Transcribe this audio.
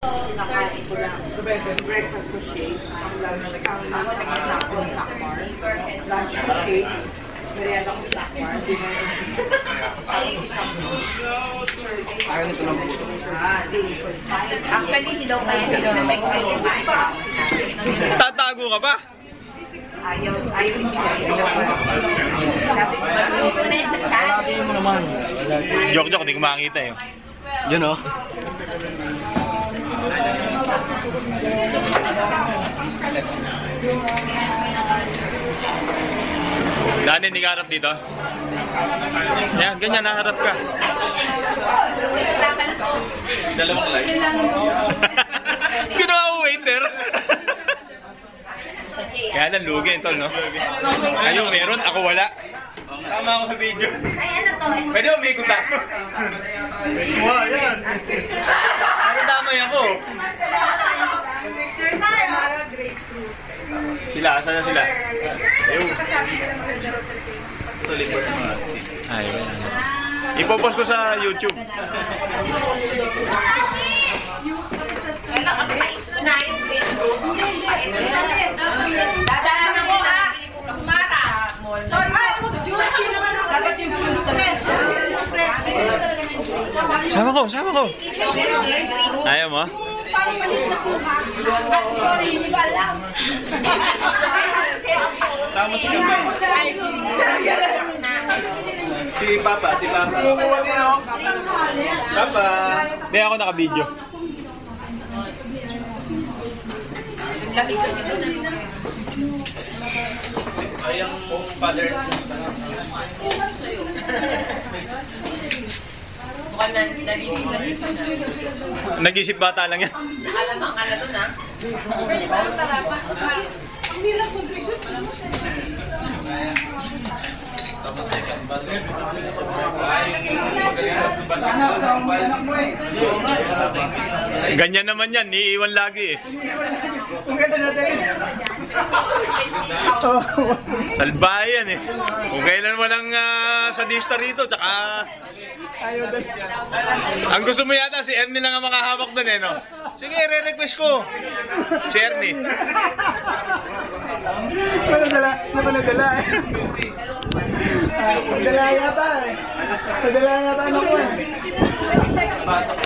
Kinakain ko lang. Breakfast ko shake. Ang lunch snack ko snack bar. Lunch ko shake. Merienda ko snack bar. Dinner ko Ayaw nito ng buto. Actually, hilaw pa yan. Hilaw na may kumain. Tatago ka pa? Ayaw ibigay. Hilaw pa. Dapat maluto na yun sa chat. Mo naman. Joke, di ko makakita eh. Yun oh. Dani, hindi ka harap dito? Yan, ganyan, naharap ka. Dalawang lights. Ginawa ko waiter. Kaya lang, lugi ito, no? Ayun, meron, ako wala. Tama ako sa video. Pwede mo may ikot ako. Wow, yan. Ano damay ako? Sila, asan na sila? Ayun. Ayun. Ipopost ko sa YouTube. Na yung Facebook. Dadaan ako ha. Kumara. Dapat yung Sama ko. Ayaw mo? Sorry, hindi ko alam. Sama si Kamay. Si Papa. Papa. Hindi ako naka-video. Ay, ang father and son. Mukhang nagiging Nag-isip bata lang yan. nakalamang ka na dun ha. Ganyan naman yan, iiwan lagi eh. Salbahe yan eh. Kung kailan walang sadista rito, tsaka... Ang gusto mo yata, si Ernie lang ang makahawak doon eh, no? Sige, re-request ko. Si Ernie. Napanadala eh. Nadala yata eh. Nadala yata ano ko eh. Pasok.